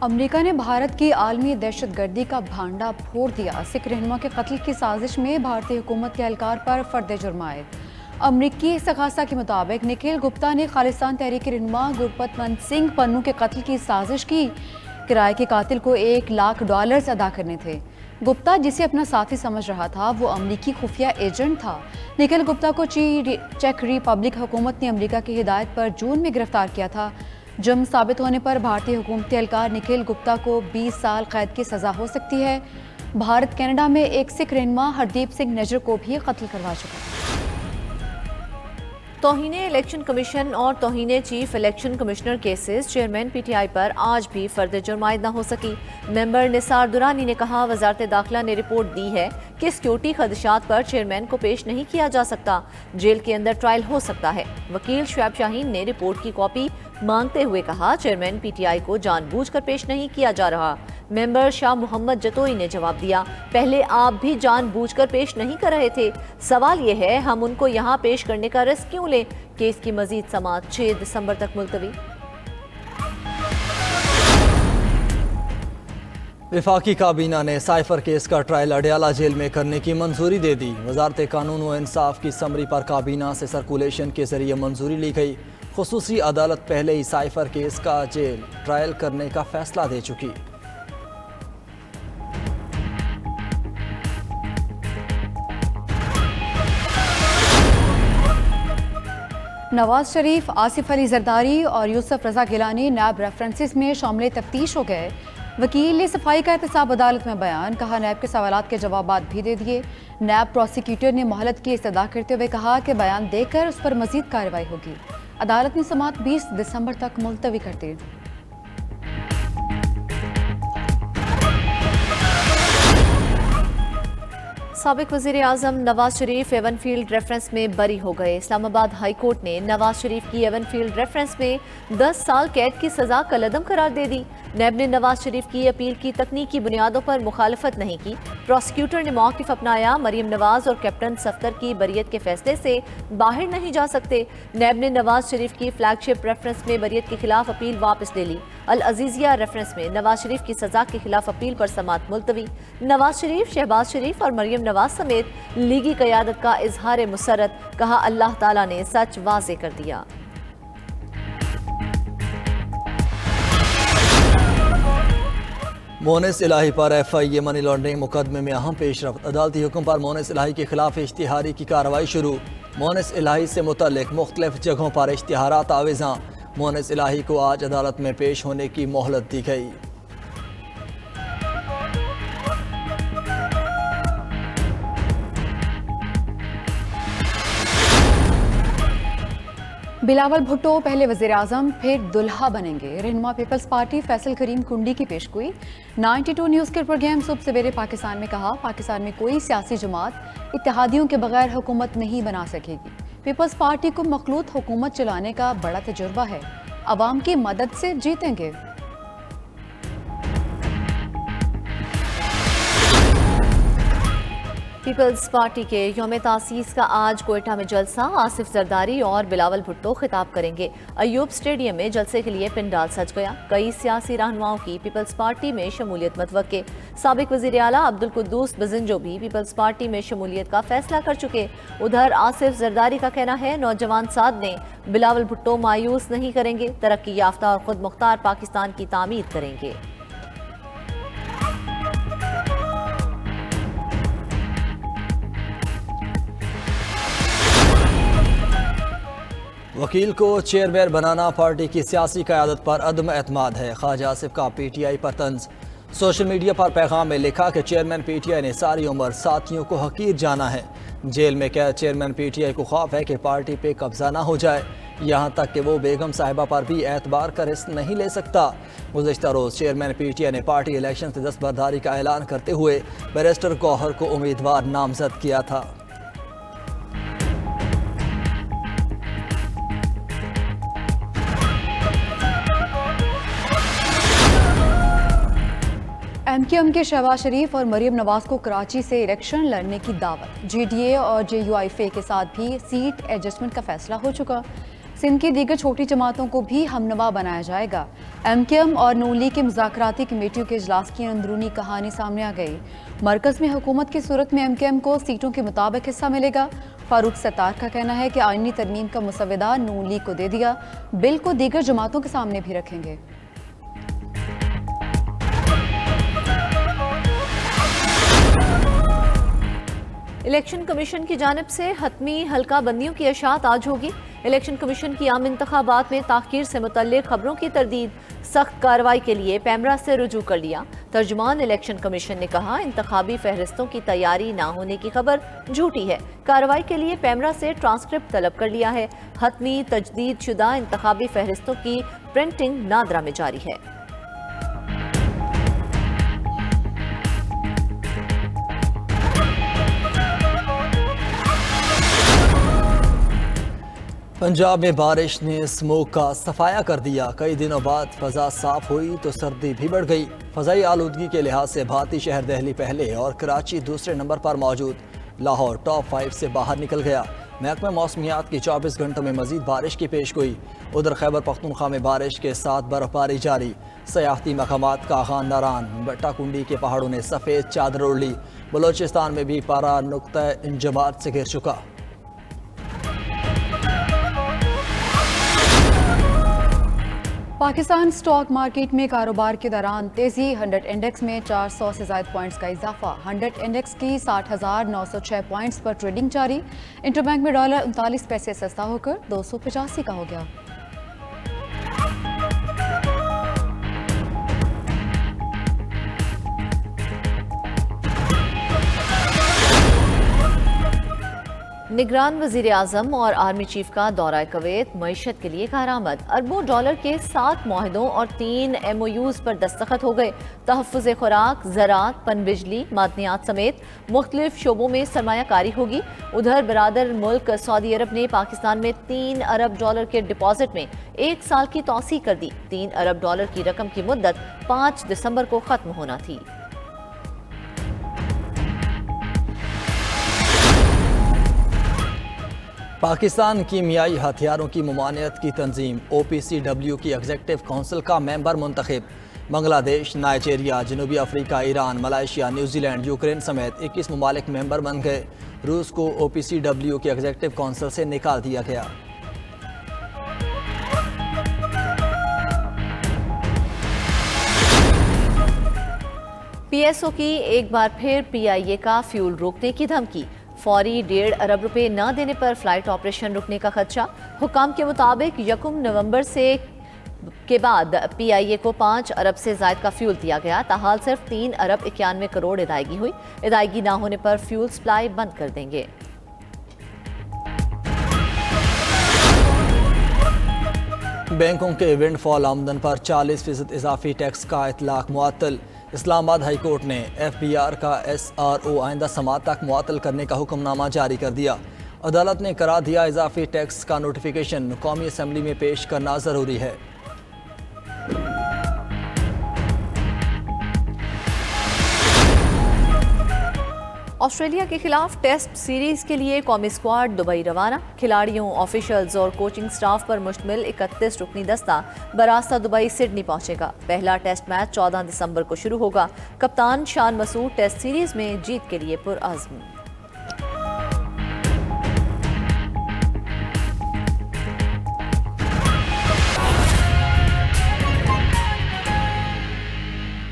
America ने भारत की आलमी दहशतगर्दी का भांडा फोड़ दिया। सिख रहनुमा के कत्ल की साजिश में भारतीय हुकूमत के एहलकार पर फर्द जुर्म आयद। अमरीकी सखासा के मुताबिक निखिल गुप्ता ने खालिस्तान तहरीक रहनुमा गुरपतवंत सिंह पन्नू के कत्ल की साजिश की। किराए के कातिल को $1 लाख अदा करने थे। गुप्ता, जिसे अपना साथी समझ रहा था, वो अमरीकी खुफिया एजेंट था। निखिल गुप्ता को चेक रिपब्लिक हुकूमत ने अमरीका की हिदायत पर जून में गिरफ्तार किया था। जुर्म साबित होने पर भारतीय हुकूमती एहलकार निखिल गुप्ता को 20 साल कैद की सज़ा हो सकती है। भारत कनाडा में एक सिख रहनुमा हरदीप सिंह नजर को भी कत्ल करवा चुका है। तौहीने इलेक्शन कमीशन और तौहीने chief election commissioner cases chairman PTI पर आज भी फर्द जुर्म आयद न हो सकी। मेंबर निसार दुरानी ने कहा, वजारत दाखिला ने रिपोर्ट दी है कि सिक्योरिटी खदशात पर चेयरमैन को पेश नहीं किया जा सकता, जेल के अंदर ट्रायल हो सकता है। वकील शुएब शाहीन ने रिपोर्ट की कॉपी मांगते हुए कहा, चेयरमैन पीटीआई को जानबूझकर पेश नहीं किया जा रहा। मेंबर शाह मोहम्मद जतोई ने जवाब दिया, पहले आप भी जानबूझकर पेश नहीं कर रहे थे। सवाल यह है, हम उनको यहाँ पेश करने का रिस्क क्यों लें। केस की मजीद समाअत 6 दिसंबर तक मुलतवी। वफाकी काबीना ने साइफर केस का ट्रायल अडयाला जेल में करने की मंजूरी दे दी। वजारत कानून व इंसाफ की समरी पर काबीना से सर्कुलेशन के जरिए मंजूरी ली गई। खुसूसी अदालत पहले ही साइफर केस का जेल ट्रायल करने का फैसला दे चुकी। नवाज शरीफ, आसिफ अली जरदारी और यूसुफ रजा गिलानी नैब रेफरेंसेस में शामिल तफ्तीश हो गए। वकील ने सफाई का एहतसाब अदालत में बयान, कहा नैब के सवालात के जवाबात भी दे दिए। नैब प्रोसिक्यूटर ने मोहलत की इस्तदा करते हुए कहा कि बयान देकर उस पर मजीद कार्रवाई होगी। अदालत ने समाअत 20 दिसंबर तक मुलतवी कर दी। साबिक वज़ीर आज़म नवाज शरीफ एवनफील्ड रेफरेंस में बरी हो गए। इस्लामाबाद हाई कोर्ट ने नवाज शरीफ की एवनफील्ड रेफरेंस में 10 साल कैद की सजा कलअदम करार दे दी। नैब ने नवाज शरीफ की अपील की तकनीकी बुनियादों पर मुखालफत नहीं की। प्रोसिक्यूटर ने मौक़िफ़ अपनाया, मरीम नवाज और कैप्टन सफ्तर की बरियत के फैसले से बाहर नहीं जा सकते। नैब ने नवाज शरीफ की फ्लैगशिप रेफरेंस में बरियत के खिलाफ अपील वापस ले ली। अल अजीजिया रेफरेंस में नवाज शरीफ की सजा के खिलाफ अपील पर समाअत मुलतवी। नवाज शरीफ, शहबाज शरीफ और मरीम नवाज समेत लीगी क़यादत का इजहार मुसरत, कहा अल्लाह ताला ने सच वाज़े कर दिया। मोनिस इलाही पर FIA मनी लॉन्ड्रिंग मुकदमे में अहम पेशरफ्त। अदालती हुक्म पर मोनिस इलाही के खिलाफ इश्तिहारी की कार्रवाई शुरू। मोनिस इलाही से मुतल्लिक मुख्तलिफ जगहों पर इश्तिहारात आवेज़ां। मोनिस इलाही को आज अदालत में पेश होने की मोहलत दी गई। बिलावल भुट्टो पहले वज़ीर आज़म फिर दुल्हा बनेंगे। रहनुमा पीपल्स पार्टी फैसल करीम कुंडी की पेशगोई। 92 न्यूज़ के प्रोग्राम सुबह सवेरे पाकिस्तान में कहा, पाकिस्तान में कोई सियासी जमात इत्तेहादियों के बगैर हुकूमत नहीं बना सकेगी। पीपल्स पार्टी को मखलूत हुकूमत चलाने का बड़ा तजुर्बा है, अवाम की मदद से जीतेंगे। पीपल्स पार्टी के यौम तासीस का आज कोयटा में जलसा। आसिफ जरदारी और बिलावल भुट्टो खिताब करेंगे। अयूब स्टेडियम में जलसे के लिए पिंडाल सज गया। कई सियासी रहनुमाओं की पीपल्स पार्टी में शमूलियत मतवक्के। साबिक वज़ीर आला अब्दुल कुद्दूस बजिंजो भी पीपल्स पार्टी में शमूलियत का फैसला कर चुके। उधर आसिफ जरदारी का कहना है, नौजवान साधने बिलावल भुट्टो मायूस नहीं करेंगे, तरक्की याफ्ता और खुद मुख्तार पाकिस्तान की तामीर करेंगे। वकील को चेयरमैन बनाना पार्टी की सियासी क़यादत पर अदम एतमाद है। ख्वाजा आसिफ का PTI पर तंज। सोशल मीडिया पर पैगाम में लिखा कि चेयरमैन PTI ने सारी उम्र साथियों को हकीर जाना है। जेल में कैद चेयरमैन PTI को खौफ है कि पार्टी पे कब्जा ना हो जाए, यहाँ तक कि वो बेगम साहिबा पर भी एतबार का रिस्क नहीं ले सकता। गुज़िश्ता रोज़ चेयरमैन PTI ने पार्टी इलेक्शन से दस्तबरदारी का ऐलान करते हुए बैरिस्टर गौहर को उम्मीदवार नामजद किया था। MQM के शहबाज शरीफ और मरीम नवाज को कराची से इलेक्शन लड़ने की दावत। GDA और JUIFA के साथ भी सीट एडजस्टमेंट का फैसला हो चुका। सिंध की दीगर छोटी जमातों को भी हमनवा बनाया जाएगा। MKM और नून लीग की मुज़ाकराती कमेटियों के इजलास की अंदरूनी कहानी सामने आ गई। मरकज़ में हुकूमत की सूरत में MKM को सीटों के मुताबिक हिस्सा मिलेगा। फारूक सत्तार का कहना है कि आईनी तरमीम का मसवदा नून लीग को दे दिया, बिल को दीगर जमातों के सामने भी रखेंगे। इलेक्शन कमीशन की जानिब से हतमी हल्का बंदियों की अशात आज होगी। इलेक्शन कमीशन की आम इंतखाबात में ताख़ीर से मुतल्लिक़ खबरों की तरदीद सख्त कार्रवाई के लिए पैमरा से रुजू कर लिया। तर्जुमान इलेक्शन कमीशन ने कहा, इंतखाबी फहरिस्तों की तैयारी ना होने की खबर झूठी है। कार्रवाई के लिए पैमरा से ट्रांसक्रिप्ट तलब कर लिया है। हतमी तजदीद शुदा इंतखाबी फहरिस्तों की प्रिंटिंग नादरा में जारी है। पंजाब में बारिश ने स्मोक का सफाया कर दिया। कई दिनों बाद फजा साफ हुई तो सर्दी भी बढ़ गई। फजाई आलूदगी के लिहाज से भारतीय शहर दिल्ली पहले और कराची दूसरे नंबर पर मौजूद। लाहौर टॉप 5 से बाहर निकल गया। महकमा मौसमियात की 24 घंटों में मजीद बारिश की पेशगोई। उधर खैबर पख्तूनख्वा में बारिश के साथ बर्फबारी जारी। सयाहती मकामात कागान नारान बट्टाकुंडी के पहाड़ों ने सफ़ेद चादर ओढ़ ली। बलोचिस्तान में भी पारा नुक्ता इंजमात से गिर चुका। पाकिस्तान स्टॉक मार्केट में कारोबार के दौरान तेजी। 100 इंडेक्स में 400 से ज़ायद पॉइंट्स का इजाफा। 100 इंडेक्स की 60,906 पॉइंट्स पर ट्रेडिंग जारी। इंटरबैंक में डॉलर 39 पैसे सस्ता होकर 285 का हो गया। निगरान वज़ीर आज़म और आर्मी चीफ का दौरा कुवैत मईशत के लिए कारआमद। अरबों डॉलर के 7 मुआहदों और 3 MOUs पर दस्तखत हो गए। तहफ़्फ़ुज़ खुराक, ज़राअत, पनबिजली, मादनियात समेत मुख्तलिफ शोबों में सरमायाकारी होगी। उधर बरादर मुल्क सऊदी अरब ने पाकिस्तान में 3 अरब डॉलर के डिपॉजिट में 1 साल की तौसी कर दी। 3 अरब डॉलर की रकम की मुद्दत 5 दिसंबर को ख़त्म होना थी। पाकिस्तान कीमियाई हथियारों की ममानियत की तंजीम OPCW की एग्जेक्टिव काउंसिल का मेंबर मुंतखब। बांग्लादेश, नाइजीरिया, जनूबी Africa, Iran, Malaysia, New Zealand, Ukraine समेत 21 ममालिक मेंबर बन गए। रूस को OPCW की एग्जेक्टिव काउंसिल से निकाल दिया गया। PSO की एक बार फिर PIA का फ्यूल रोकने की धमकी। फौरी 1.5 अरब रुपए न देने पर फ्लाइट ऑपरेशन रुकने का खदशा। हुकाम के मुताबिक 1 नवंबर से के बाद PIA को 5 अरब से ज़ायद का फ्यूल दिया गया। ताहाल सिर्फ 3 अरब 91 करोड़ अदायगी हुई। अदायगी ना होने पर फ्यूल सप्लाई बंद कर देंगे। बैंकों के विंडफॉल आमदन पर 40% इजाफी टैक्स का इतलाक मुअत्तल। इस्लामाबाद हाई कोर्ट ने FBR का SRO आइंदा समात तक मुअत्तल करने का हुक्मनामा जारी कर दिया। अदालत ने करार दिया इजाफी टैक्स का नोटिफिकेशन कौमी असम्बली में पेश करना ज़रूरी है। ऑस्ट्रेलिया के खिलाफ टेस्ट सीरीज के लिए कौमी स्क्वाड दुबई रवाना। खिलाड़ियों, ऑफिशियल्स और कोचिंग स्टाफ पर मुश्तमिल 31 रुकनी दस्ता बरास्ता दुबई सिडनी पहुंचेगा। पहला टेस्ट मैच 14 दिसंबर को शुरू होगा। कप्तान शान मसूद टेस्ट सीरीज में जीत के लिए पुरअज़्म।